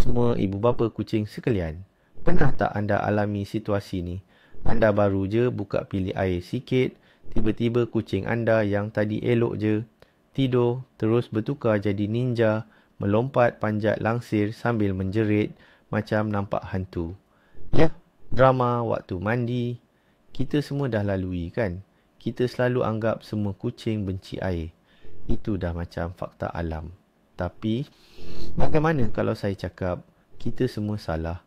semua ibu bapa kucing sekalian. Pernah tak anda alami situasi ni? Anda baru je buka pilih air sikit, tiba-tiba kucing anda yang tadi elok je tidur terus bertukar jadi ninja, melompat panjat langsir sambil menjerit macam nampak hantu. Ya, drama waktu mandi kita semua dah lalui kan? Kita selalu anggap semua kucing benci air. Itu dah macam fakta alam. Tapi, bagaimana kalau saya cakap kita semua salah?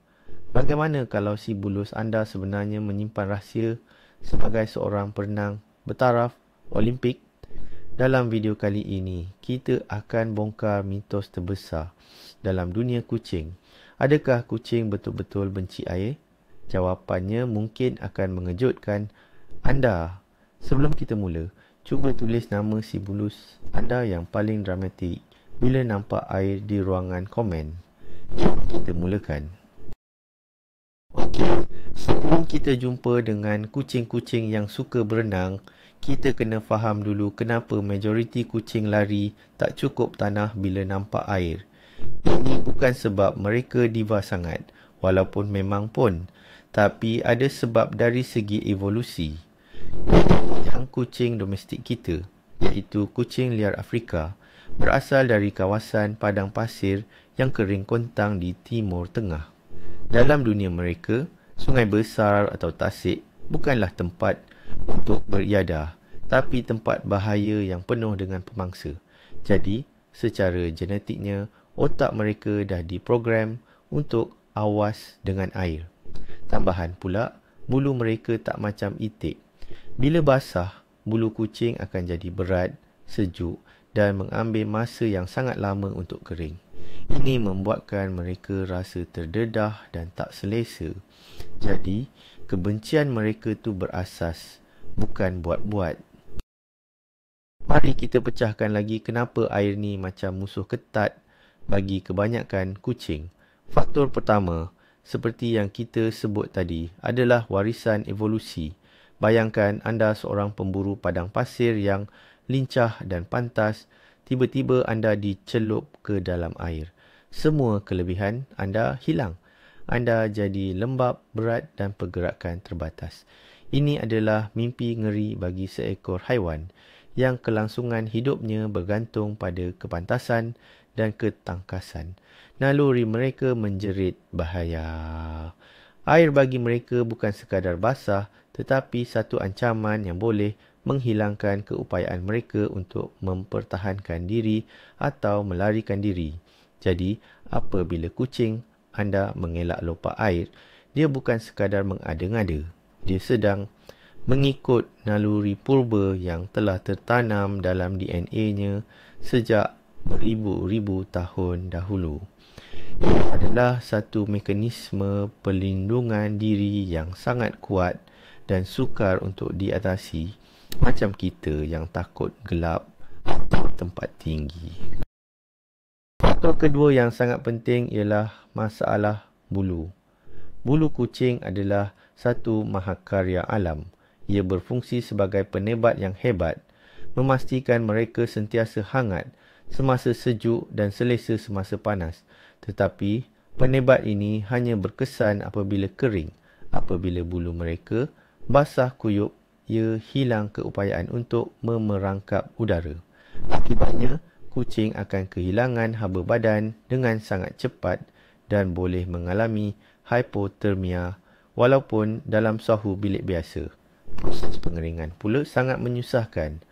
Bagaimana kalau si bulus anda sebenarnya menyimpan rahsia sebagai seorang perenang bertaraf Olimpik? Dalam video kali ini, kita akan bongkar mitos terbesar dalam dunia kucing. Adakah kucing betul-betul benci air? Jawapannya mungkin akan mengejutkan anda. Sebelum kita mula, cuba tulis nama si bulus anda yang paling dramatik bila nampak air di ruangan komen. Jom kita mulakan. Okey, sebelum kita jumpa dengan kucing-kucing yang suka berenang, kita kena faham dulu kenapa majoriti kucing lari tak cukup tanah bila nampak air. Ini bukan sebab mereka diva sangat, walaupun memang pun. Tapi ada sebab dari segi evolusi. Yang kucing domestik kita, iaitu kucing liar Afrika, berasal dari kawasan padang pasir yang kering kontang di Timur Tengah. Dalam dunia mereka, sungai besar atau tasik bukanlah tempat untuk beriadah, tapi tempat bahaya yang penuh dengan pemangsa. Jadi, secara genetiknya, otak mereka dah diprogram untuk awas dengan air. Tambahan pula, bulu mereka tak macam itik. Bila basah, bulu kucing akan jadi berat, sejuk dan mengambil masa yang sangat lama untuk kering. Ini membuatkan mereka rasa terdedah dan tak selesa. Jadi, kebencian mereka tu berasas, bukan buat-buat. Mari kita pecahkan lagi kenapa air ni macam musuh ketat bagi kebanyakan kucing. Faktor pertama, seperti yang kita sebut tadi, adalah warisan evolusi. Bayangkan anda seorang pemburu padang pasir yang lincah dan pantas, tiba-tiba anda dicelup ke dalam air. Semua kelebihan anda hilang. Anda jadi lembab, berat dan pergerakan terbatas. Ini adalah mimpi ngeri bagi seekor haiwan yang kelangsungan hidupnya bergantung pada kepantasan dan ketangkasan. Naluri mereka menjerit bahaya. Air bagi mereka bukan sekadar basah, tetapi satu ancaman yang boleh menghilangkan keupayaan mereka untuk mempertahankan diri atau melarikan diri. Jadi, apabila kucing anda mengelak lopak air, dia bukan sekadar mengada-ngada. Dia sedang mengikut naluri purba yang telah tertanam dalam DNA-nya sejak beribu-ribu tahun dahulu. Ini adalah satu mekanisme perlindungan diri yang sangat kuat dan sukar untuk diatasi, macam kita yang takut gelap atau tempat tinggi. Faktor kedua yang sangat penting ialah masalah bulu. Bulu kucing adalah satu mahakarya alam. Ia berfungsi sebagai penebat yang hebat, memastikan mereka sentiasa hangat semasa sejuk dan selesa semasa panas. Tetapi, penebat ini hanya berkesan apabila kering. Apabila bulu mereka basah kuyup, ia hilang keupayaan untuk memerangkap udara. Akibatnya, kucing akan kehilangan haba badan dengan sangat cepat dan boleh mengalami hipotermia walaupun dalam suhu bilik biasa. Proses pengeringan pula sangat menyusahkan.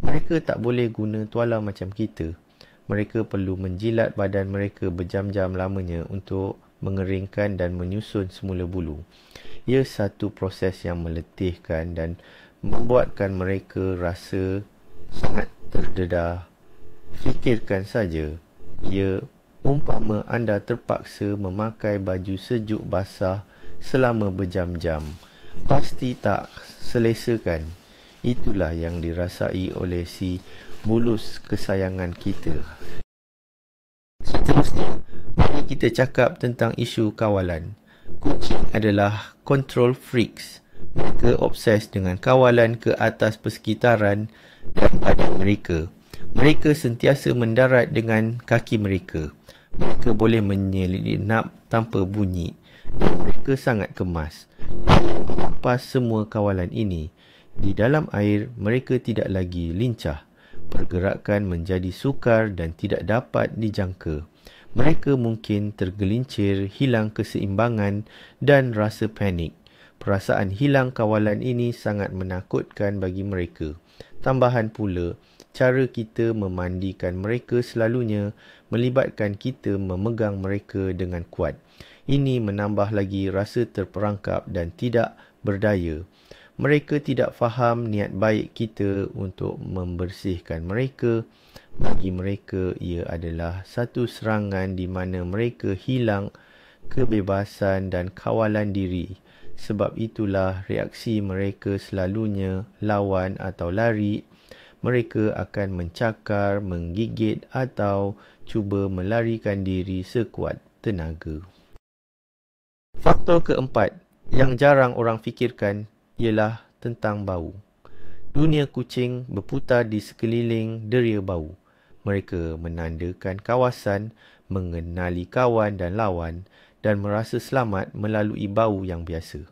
Mereka tak boleh guna tuala macam kita. Mereka perlu menjilat badan mereka berjam-jam lamanya untuk mengeringkan dan menyusun semula bulu. Ia satu proses yang meletihkan dan membuatkan mereka rasa sangat terdedah. Fikirkan saja, ia umpama anda terpaksa memakai baju sejuk basah selama berjam-jam. Pasti tak selesa kan? Itulah yang dirasai oleh si bulus kesayangan kita. Seterusnya, mari kita cakap tentang isu kawalan. Kucing adalah control freaks. Mereka obses dengan kawalan ke atas persekitaran dan badan mereka. Mereka sentiasa mendarat dengan kaki mereka. Mereka boleh menyelinap tanpa bunyi. Mereka sangat kemas. Lepas semua kawalan ini, di dalam air mereka tidak lagi lincah. Pergerakan menjadi sukar dan tidak dapat dijangka. Mereka mungkin tergelincir, hilang keseimbangan dan rasa panik. Perasaan hilang kawalan ini sangat menakutkan bagi mereka. Tambahan pula, cara kita memandikan mereka selalunya melibatkan kita memegang mereka dengan kuat. Ini menambah lagi rasa terperangkap dan tidak berdaya. Mereka tidak faham niat baik kita untuk membersihkan mereka. Bagi mereka, ia adalah satu serangan di mana mereka hilang kebebasan dan kawalan diri. Sebab itulah reaksi mereka selalunya lawan atau lari. Mereka akan mencakar, menggigit atau cuba melarikan diri sekuat tenaga. Faktor keempat yang jarang orang fikirkan ialah tentang bau. Dunia kucing berputar di sekeliling deria bau. Mereka menandakan kawasan, mengenali kawan dan lawan dan merasa selamat melalui bau yang biasa.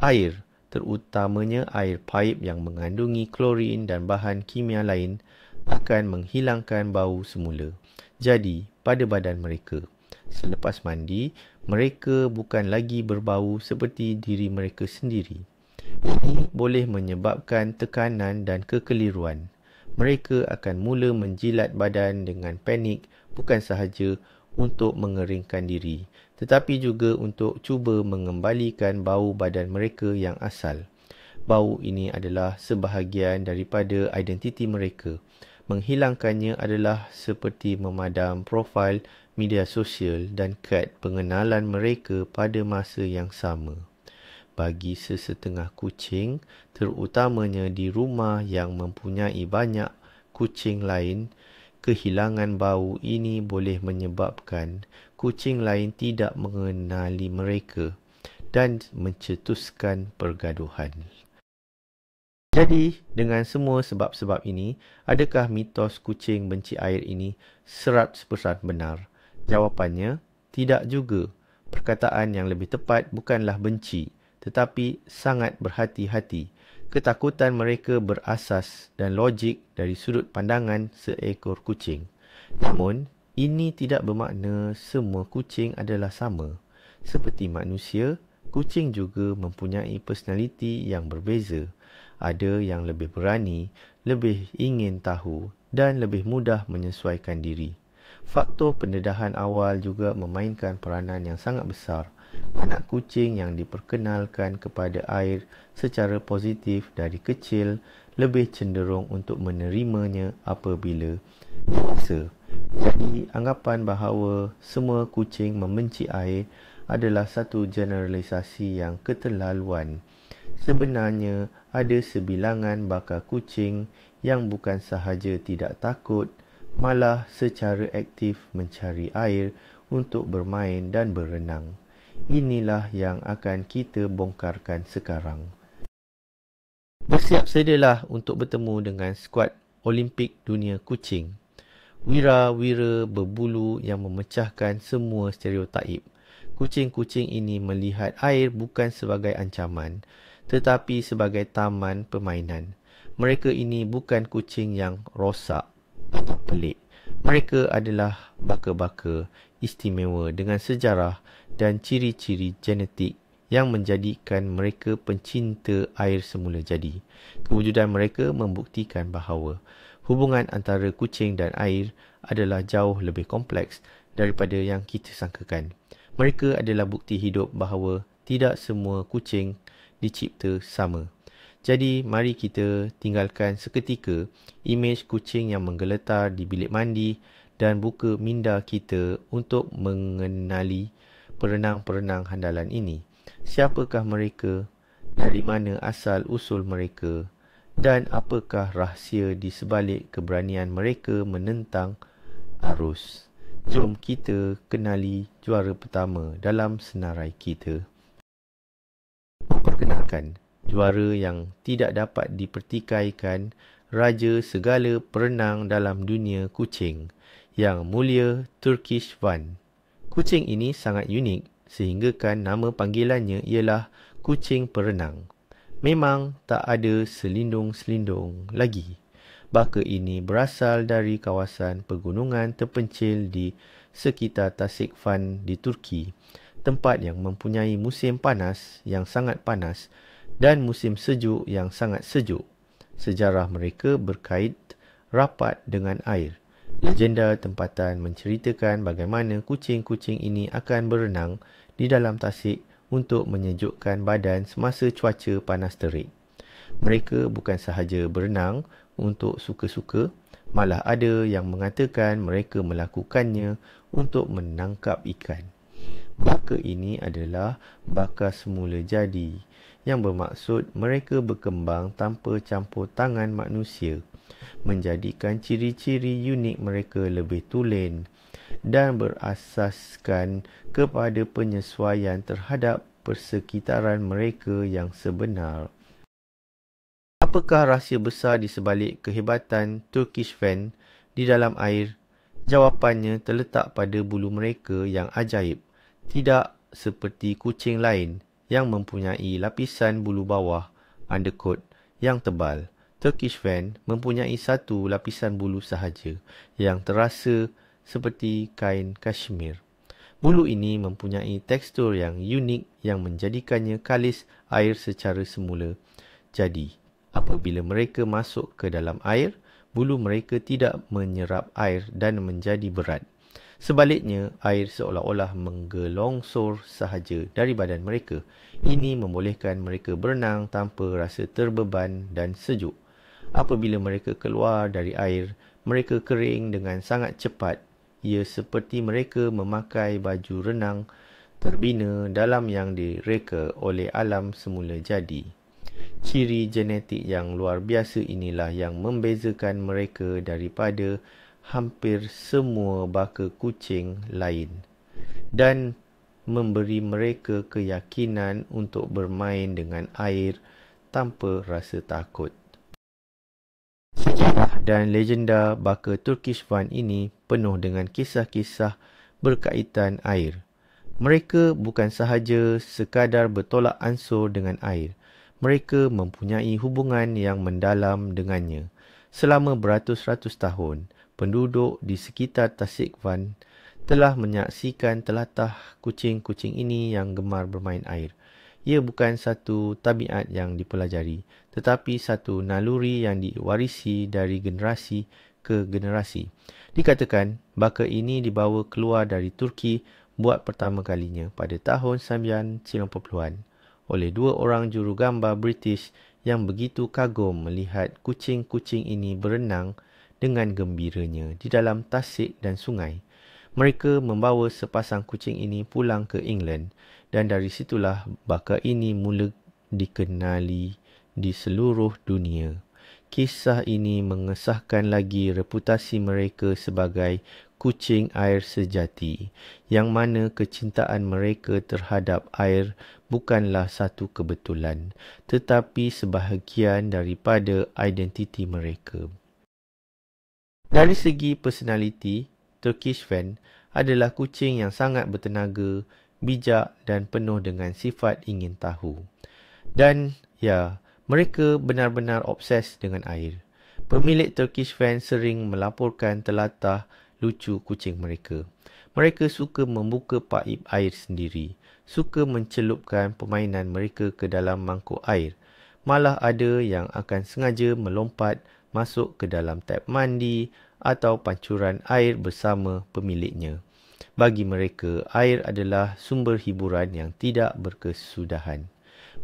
Air, terutamanya air paip yang mengandungi klorin dan bahan kimia lain, akan menghilangkan bau semula. Jadi, pada badan mereka. Selepas mandi, mereka bukan lagi berbau seperti diri mereka sendiri. Ini boleh menyebabkan tekanan dan kekeliruan. Mereka akan mula menjilat badan dengan panik, bukan sahaja untuk mengeringkan diri, tetapi juga untuk cuba mengembalikan bau badan mereka yang asal. Bau ini adalah sebahagian daripada identiti mereka. Menghilangkannya adalah seperti memadam profil media sosial dan kad pengenalan mereka pada masa yang sama. Bagi sesetengah kucing, terutamanya di rumah yang mempunyai banyak kucing lain, kehilangan bau ini boleh menyebabkan kucing lain tidak mengenali mereka dan mencetuskan pergaduhan. Jadi, dengan semua sebab-sebab ini, adakah mitos kucing benci air ini 100% benar? Jawapannya, tidak juga. Perkataan yang lebih tepat bukanlah benci, tetapi sangat berhati-hati. Ketakutan mereka berasas dan logik dari sudut pandangan seekor kucing. Namun, ini tidak bermakna semua kucing adalah sama. Seperti manusia, kucing juga mempunyai personaliti yang berbeza. Ada yang lebih berani, lebih ingin tahu dan lebih mudah menyesuaikan diri. Faktor pendedahan awal juga memainkan peranan yang sangat besar. Anak kucing yang diperkenalkan kepada air secara positif dari kecil lebih cenderung untuk menerimanya apabila dewasa. Jadi, anggapan bahawa semua kucing membenci air adalah satu generalisasi yang keterlaluan. Sebenarnya, ada sebilangan bakal kucing yang bukan sahaja tidak takut, malah secara aktif mencari air untuk bermain dan berenang. Inilah yang akan kita bongkarkan sekarang. Bersiap sedialah untuk bertemu dengan skuad Olimpik Dunia Kucing. Wira-wira berbulu yang memecahkan semua stereotip. Kucing-kucing ini melihat air bukan sebagai ancaman, tetapi sebagai taman permainan. Mereka ini bukan kucing yang rosak atau pelik. Mereka adalah baka-baka istimewa dengan sejarah dan ciri-ciri genetik yang menjadikan mereka pencinta air semula jadi. Kewujudan mereka membuktikan bahawa hubungan antara kucing dan air adalah jauh lebih kompleks daripada yang kita sangkakan. Mereka adalah bukti hidup bahawa tidak semua kucing dicipta sama. Jadi, mari kita tinggalkan seketika imej kucing yang menggeletar di bilik mandi dan buka minda kita untuk mengenali perenang-perenang handalan ini. Siapakah mereka? Dari mana asal-usul mereka? Dan apakah rahsia di sebalik keberanian mereka menentang arus? Jom kita kenali juara pertama dalam senarai kita. Memperkenalkan juara yang tidak dapat dipertikaikan, raja segala perenang dalam dunia kucing. yang mulia Turkish Van. Kucing ini sangat unik sehinggakan nama panggilannya ialah kucing perenang. Memang tak ada selindung-selindung lagi. Baka ini berasal dari kawasan pegunungan terpencil di sekitar Tasikvan di Turki, tempat yang mempunyai musim panas yang sangat panas dan musim sejuk yang sangat sejuk. Sejarah mereka berkait rapat dengan air. Legenda tempatan menceritakan bagaimana kucing-kucing ini akan berenang di dalam tasik untuk menyejukkan badan semasa cuaca panas terik. Mereka bukan sahaja berenang untuk suka-suka, malah ada yang mengatakan mereka melakukannya untuk menangkap ikan. Baka ini adalah baka semula jadi, yang bermaksud mereka berkembang tanpa campur tangan manusia, menjadikan ciri-ciri unik mereka lebih tulen dan berasaskan kepada penyesuaian terhadap persekitaran mereka yang sebenar. Apakah rahsia besar di sebalik kehebatan Turkish Van di dalam air? Jawapannya terletak pada bulu mereka yang ajaib. Tidak seperti kucing lain yang mempunyai lapisan bulu bawah, undercoat, yang tebal. Turkish Van mempunyai satu lapisan bulu sahaja yang terasa seperti kain kashmir. Bulu ini mempunyai tekstur yang unik yang menjadikannya kalis air secara semula. Jadi, apabila mereka masuk ke dalam air, bulu mereka tidak menyerap air dan menjadi berat. Sebaliknya, air seolah-olah menggelongsor sahaja dari badan mereka. Ini membolehkan mereka berenang tanpa rasa terbeban dan sejuk. Apabila mereka keluar dari air, mereka kering dengan sangat cepat. Ia seperti mereka memakai baju renang terbina dalam yang direka oleh alam semula jadi. Ciri genetik yang luar biasa inilah yang membezakan mereka daripada hampir semua baka kucing lain dan memberi mereka keyakinan untuk bermain dengan air tanpa rasa takut. Sejarah dan legenda baka Turkish Van ini penuh dengan kisah-kisah berkaitan air. Mereka bukan sahaja sekadar bertolak ansur dengan air. Mereka mempunyai hubungan yang mendalam dengannya. Selama beratus-ratus tahun, penduduk di sekitar Tasikvan telah menyaksikan telatah kucing-kucing ini yang gemar bermain air. Ia bukan satu tabiat yang dipelajari, tetapi satu naluri yang diwarisi dari generasi ke generasi. Dikatakan, baka ini dibawa keluar dari Turki buat pertama kalinya pada tahun 1990-an oleh dua orang jurugambar British yang begitu kagum melihat kucing-kucing ini berenang dengan gembiranya di dalam tasik dan sungai. Mereka membawa sepasang kucing ini pulang ke England dan dari situlah baka ini mula dikenali di seluruh dunia. Kisah ini mengesahkan lagi reputasi mereka sebagai kucing air sejati, yang mana kecintaan mereka terhadap air bukanlah satu kebetulan, tetapi sebahagian daripada identiti mereka. Dari segi personaliti, Turkish Van adalah kucing yang sangat bertenaga, bijak dan penuh dengan sifat ingin tahu. Dan ya, mereka benar-benar obses dengan air. Pemilik Turkish Van sering melaporkan telatah lucu kucing mereka. Mereka suka membuka paip air sendiri, suka mencelupkan permainan mereka ke dalam mangkuk air. Malah ada yang akan sengaja melompat masuk ke dalam tap mandi atau pancuran air bersama pemiliknya. Bagi mereka, air adalah sumber hiburan yang tidak berkesudahan.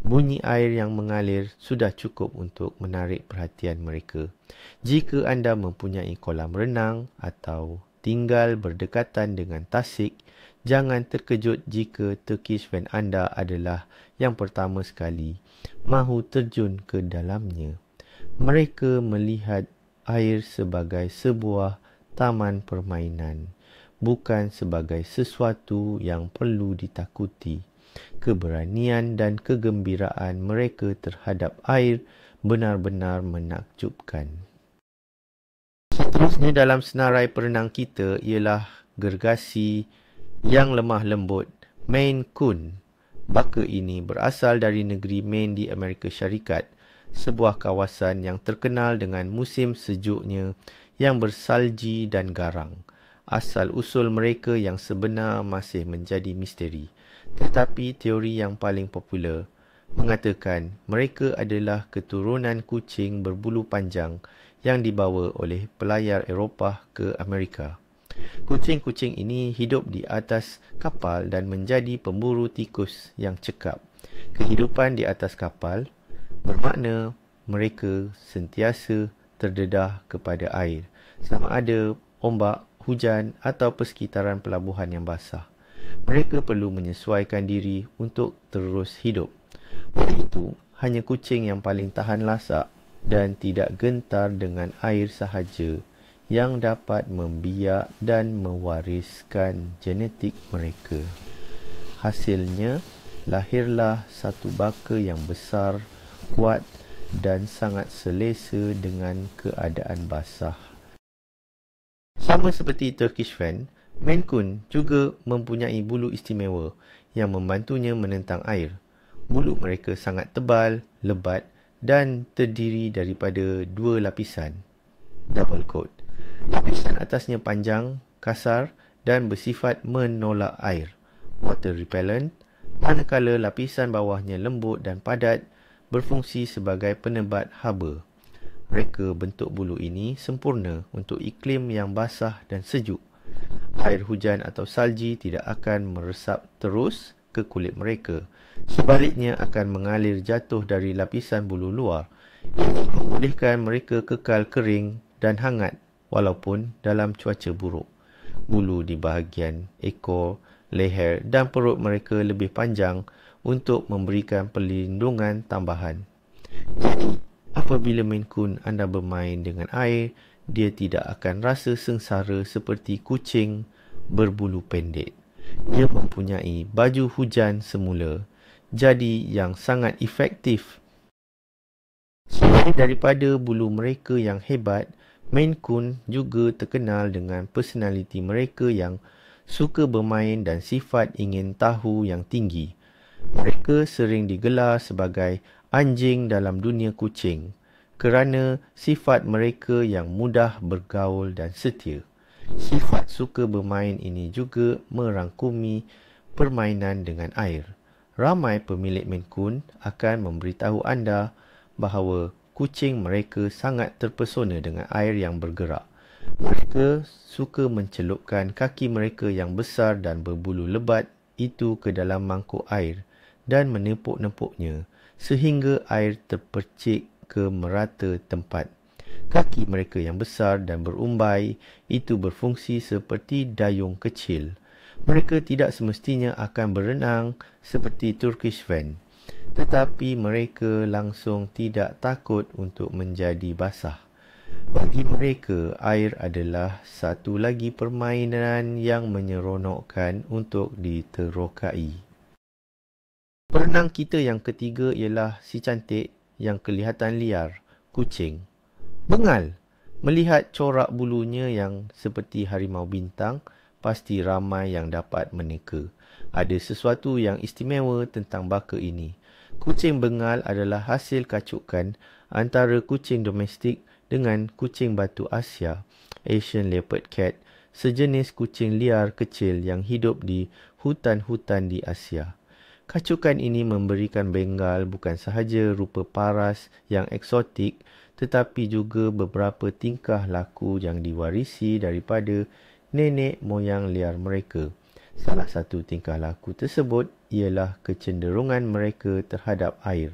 Bunyi air yang mengalir sudah cukup untuk menarik perhatian mereka. Jika anda mempunyai kolam renang atau tinggal berdekatan dengan tasik, jangan terkejut jika Turkish Van anda adalah yang pertama sekali mahu terjun ke dalamnya. Mereka melihat air sebagai sebuah taman permainan, bukan sebagai sesuatu yang perlu ditakuti. Keberanian dan kegembiraan mereka terhadap air benar-benar menakjubkan. Seterusnya dalam senarai perenang kita ialah gergasi yang lemah lembut Maine Coon. Baka ini berasal dari negeri Maine di Amerika Syarikat, sebuah kawasan yang terkenal dengan musim sejuknya yang bersalji dan garang. Asal-usul mereka yang sebenar masih menjadi misteri. Tetapi teori yang paling popular mengatakan mereka adalah keturunan kucing berbulu panjang yang dibawa oleh pelayar Eropah ke Amerika. Kucing-kucing ini hidup di atas kapal dan menjadi pemburu tikus yang cekap. Kehidupan di atas kapal bermakna mereka sentiasa terdedah kepada air, sama ada ombak, hujan atau persekitaran pelabuhan yang basah. Mereka perlu menyesuaikan diri untuk terus hidup. Oleh itu, hanya kucing yang paling tahan lasak dan tidak gentar dengan air sahaja yang dapat membiak dan mewariskan genetik mereka. Hasilnya, lahirlah satu baka yang besar, kuat dan sangat selesa dengan keadaan basah. Sama seperti Turkish Fan, Maine Coon juga mempunyai bulu istimewa yang membantunya menentang air. Bulu mereka sangat tebal, lebat dan terdiri daripada dua lapisan, double coat. Lapisan atasnya panjang, kasar dan bersifat menolak air, water repellent, manakala lapisan bawahnya lembut dan padat, berfungsi sebagai penebat haba. Reka bentuk bulu ini sempurna untuk iklim yang basah dan sejuk. Air hujan atau salji tidak akan meresap terus ke kulit mereka. Sebaliknya akan mengalir jatuh dari lapisan bulu luar, yang membolehkan mereka kekal kering dan hangat walaupun dalam cuaca buruk. Bulu di bahagian ekor, leher dan perut mereka lebih panjang untuk memberikan perlindungan tambahan. Jadi, apabila Maine Coon anda bermain dengan air, dia tidak akan rasa sengsara seperti kucing berbulu pendek. Dia mempunyai baju hujan semula, jadi yang sangat efektif. Selain daripada bulu mereka yang hebat, Maine Coon juga terkenal dengan personaliti mereka yang suka bermain dan sifat ingin tahu yang tinggi. Mereka sering digelar sebagai anjing dalam dunia kucing kerana sifat mereka yang mudah bergaul dan setia. Sifat suka bermain ini juga merangkumi permainan dengan air. Ramai pemilik Maine Coon akan memberitahu anda bahawa kucing mereka sangat terpesona dengan air yang bergerak. Mereka suka mencelupkan kaki mereka yang besar dan berbulu lebat itu ke dalam mangkuk air dan menepuk-nepuknya sehingga air terpercik ke merata tempat. Kaki mereka yang besar dan berumbai itu berfungsi seperti dayung kecil. Mereka tidak semestinya akan berenang seperti Turkish Fan, tetapi mereka langsung tidak takut untuk menjadi basah. Bagi mereka, air adalah satu lagi permainan yang menyeronokkan untuk diterokai. Perenang kita yang ketiga ialah si cantik yang kelihatan liar, kucing. Bengal. Melihat corak bulunya yang seperti harimau bintang, pasti ramai yang dapat meneka. Ada sesuatu yang istimewa tentang baka ini. Kucing Bengal adalah hasil kacukan antara kucing domestik dengan kucing batu Asia, Asian Leopard Cat, sejenis kucing liar kecil yang hidup di hutan-hutan di Asia. Kacukan ini memberikan Bengal bukan sahaja rupa paras yang eksotik, tetapi juga beberapa tingkah laku yang diwarisi daripada nenek moyang liar mereka. Salah satu tingkah laku tersebut ialah kecenderungan mereka terhadap air.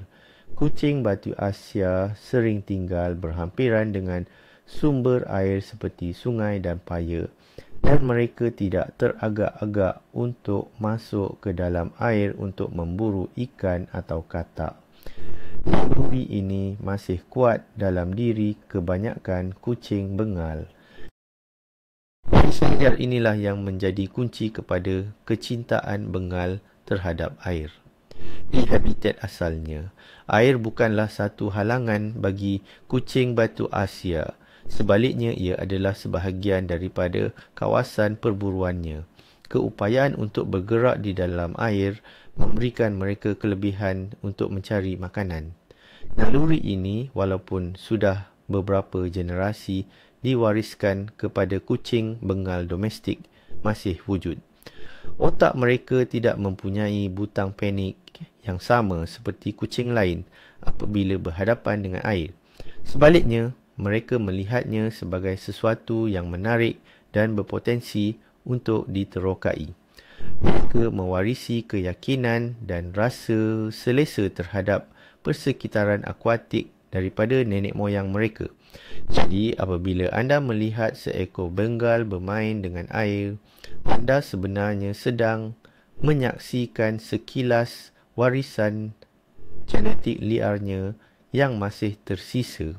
Kucing batu Asia sering tinggal berhampiran dengan sumber air seperti sungai dan paya, dan mereka tidak teragak-agak untuk masuk ke dalam air untuk memburu ikan atau katak. Naluri ini masih kuat dalam diri kebanyakan kucing Bengal. Kucing liar inilah yang menjadi kunci kepada kecintaan Bengal terhadap air. Di habitat asalnya, air bukanlah satu halangan bagi kucing batu Asia. Sebaliknya, ia adalah sebahagian daripada kawasan perburuannya. Keupayaan untuk bergerak di dalam air memberikan mereka kelebihan untuk mencari makanan. Naluri ini, walaupun sudah beberapa generasi diwariskan kepada kucing Bengal domestik, masih wujud. Otak mereka tidak mempunyai butang panik yang sama seperti kucing lain apabila berhadapan dengan air. Sebaliknya, mereka melihatnya sebagai sesuatu yang menarik dan berpotensi untuk diterokai. Mereka mewarisi keyakinan dan rasa selesa terhadap persekitaran akuatik daripada nenek moyang mereka. Jadi, apabila anda melihat seekor Bengal bermain dengan air, anda sebenarnya sedang menyaksikan sekilas warisan genetik liarnya yang masih tersisa.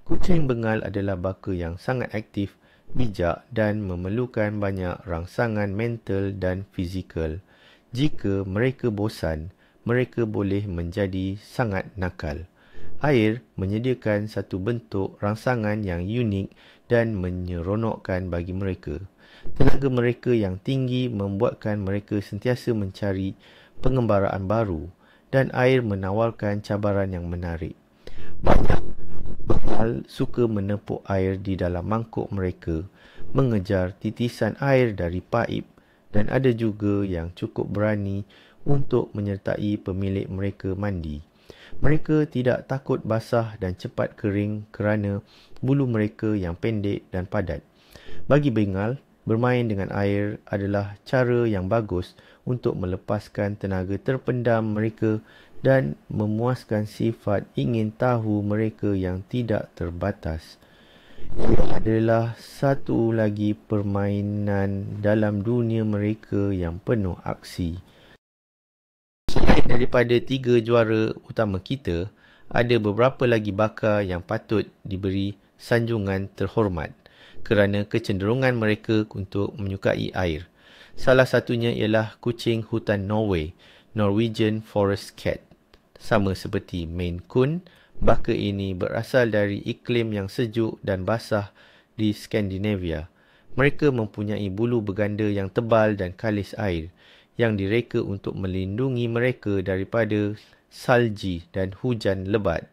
Kucing Bengal adalah baka yang sangat aktif, bijak dan memerlukan banyak rangsangan mental dan fizikal. Jika mereka bosan, mereka boleh menjadi sangat nakal. Air menyediakan satu bentuk rangsangan yang unik dan menyeronokkan bagi mereka. Tenaga mereka yang tinggi membuatkan mereka sentiasa mencari pengembaraan baru dan air menawarkan cabaran yang menarik. Banyak Bengal suka menepuk air di dalam mangkuk mereka, mengejar titisan air dari paip, dan ada juga yang cukup berani untuk menyertai pemilik mereka mandi. Mereka tidak takut basah dan cepat kering kerana bulu mereka yang pendek dan padat. Bagi Bengal, bermain dengan air adalah cara yang bagus untuk melepaskan tenaga terpendam mereka dan memuaskan sifat ingin tahu mereka yang tidak terbatas. Ia adalah satu lagi permainan dalam dunia mereka yang penuh aksi. Selain daripada 3 juara utama kita, ada beberapa lagi baka yang patut diberi sanjungan terhormat kerana kecenderungan mereka untuk menyukai air. Salah satunya ialah kucing hutan Norway, Norwegian Forest Cat. Sama seperti Maine Coon, baka ini berasal dari iklim yang sejuk dan basah di Skandinavia. Mereka mempunyai bulu berganda yang tebal dan kalis air, yang direka untuk melindungi mereka daripada salji dan hujan lebat.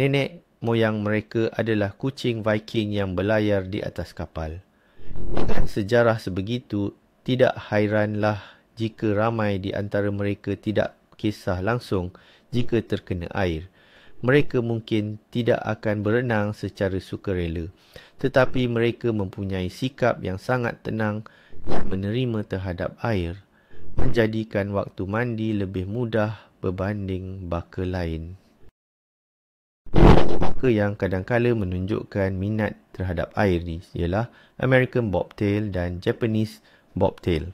Nenek moyang mereka adalah kucing Viking yang berlayar di atas kapal. Dengan sejarah sebegitu, tidak hairanlah jika ramai di antara mereka tidak kisah langsung jika terkena air. Mereka mungkin tidak akan berenang secara sukarela, tetapi mereka mempunyai sikap yang sangat tenang dan menerima terhadap air, menjadikan waktu mandi lebih mudah berbanding baka lain. Baka yang kadangkala menunjukkan minat terhadap air ni ialah American Bobtail dan Japanese Bobtail.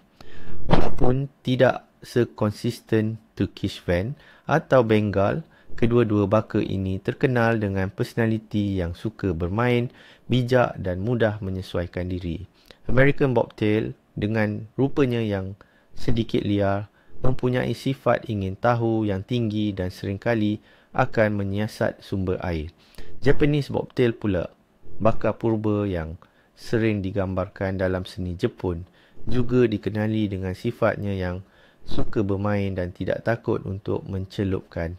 Walaupun tidak sekonsisten Turkish Van atau Bengal, kedua-dua baka ini terkenal dengan personaliti yang suka bermain, bijak dan mudah menyesuaikan diri. American Bobtail dengan rupanya yang sedikit liar, mempunyai sifat ingin tahu yang tinggi dan seringkali akan menyiasat sumber air. Japanese Bobtail pula, baka purba yang sering digambarkan dalam seni Jepun, juga dikenali dengan sifatnya yang suka bermain dan tidak takut untuk mencelupkan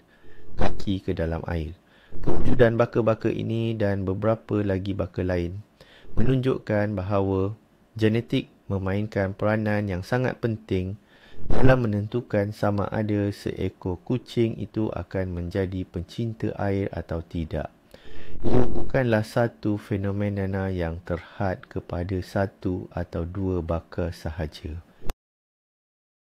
kaki ke dalam air. Kewujudan baka-baka ini dan beberapa lagi baka lain menunjukkan bahawa genetik memainkan peranan yang sangat penting dalam menentukan sama ada seekor kucing itu akan menjadi pencinta air atau tidak. Ia bukanlah satu fenomena yang terhad kepada satu atau dua baka sahaja.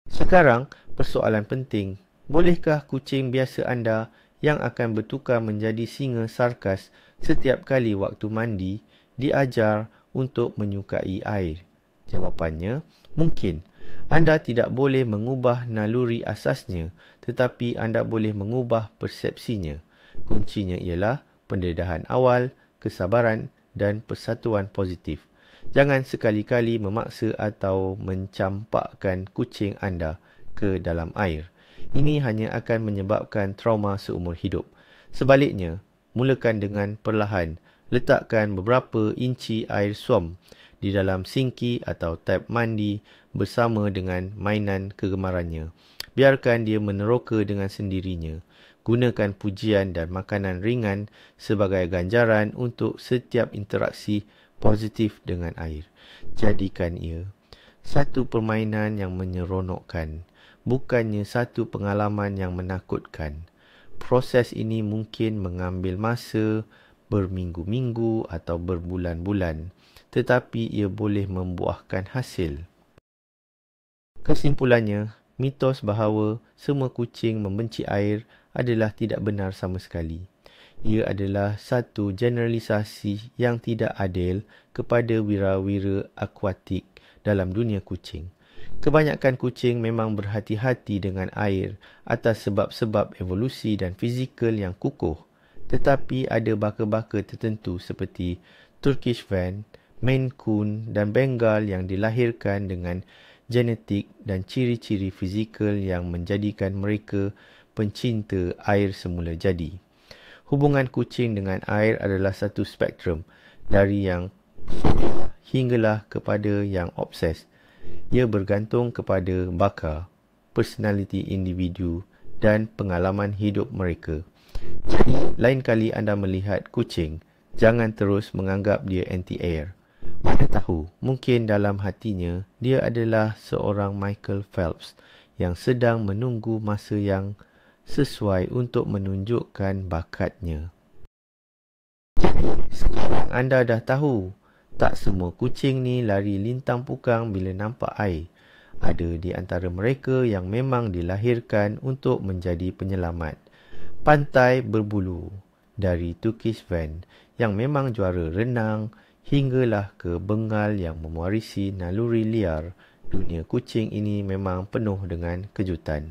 Sekarang, persoalan penting. Bolehkah kucing biasa anda yang akan bertukar menjadi singa sarkas setiap kali waktu mandi diajar untuk menyukai air? Jawapannya, mungkin. Anda tidak boleh mengubah naluri asasnya, tetapi anda boleh mengubah persepsinya. Kuncinya ialah pendedahan awal, kesabaran dan persatuan positif. Jangan sekali-kali memaksa atau mencampakkan kucing anda ke dalam air. Ini hanya akan menyebabkan trauma seumur hidup. Sebaliknya, mulakan dengan perlahan. Letakkan beberapa inci air suam di dalam sinki atau tap mandi bersama dengan mainan kegemarannya. Biarkan dia meneroka dengan sendirinya. Gunakan pujian dan makanan ringan sebagai ganjaran untuk setiap interaksi positif dengan air. Jadikan ia satu permainan yang menyeronokkan, bukannya satu pengalaman yang menakutkan. Proses ini mungkin mengambil masa berminggu-minggu atau berbulan-bulan, tetapi ia boleh membuahkan hasil. Kesimpulannya, mitos bahawa semua kucing membenci air adalah tidak benar sama sekali. Ia adalah satu generalisasi yang tidak adil kepada wira-wira akuatik dalam dunia kucing. Kebanyakan kucing memang berhati-hati dengan air atas sebab-sebab evolusi dan fizikal yang kukuh. Tetapi ada baka-baka tertentu seperti Turkish Van, Maine Coon dan Bengal yang dilahirkan dengan genetik dan ciri-ciri fizikal yang menjadikan mereka pencinta air semula jadi. Hubungan kucing dengan air adalah satu spektrum, dari yang hinggalah kepada yang obses. Ia bergantung kepada baka, personaliti individu dan pengalaman hidup mereka. Jadi, lain kali anda melihat kucing, jangan terus menganggap dia anti-air. Mana tahu, mungkin dalam hatinya, dia adalah seorang Michael Phelps yang sedang menunggu masa yang sesuai untuk menunjukkan bakatnya. Sekarang anda dah tahu, tak semua kucing ni lari lintang pukang bila nampak air. Ada di antara mereka yang memang dilahirkan untuk menjadi penyelamat. Pantai berbulu, dari Turkish Van yang memang juara renang hinggalah ke Bengal yang mewarisi naluri liar. Dunia kucing ini memang penuh dengan kejutan.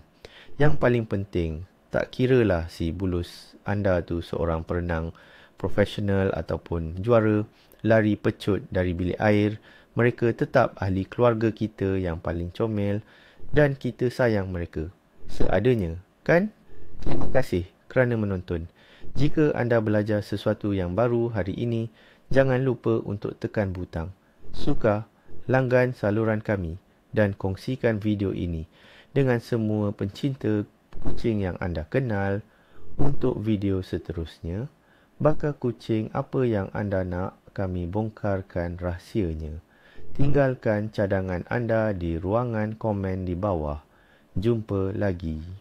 Yang paling penting, tak kiralah si bulus anda tu seorang perenang profesional ataupun juara lari pecut dari bilik air, mereka tetap ahli keluarga kita yang paling comel dan kita sayang mereka seadanya, kan? Terima kasih kerana menonton. Jika anda belajar sesuatu yang baru hari ini, jangan lupa untuk tekan butang suka, langgan saluran kami dan kongsikan video ini dengan semua pencinta kucing yang anda kenal. Untuk video seterusnya, bakal kucing apa yang anda nak kami bongkarkan rahsianya? Tinggalkan cadangan anda di ruangan komen di bawah. Jumpa lagi.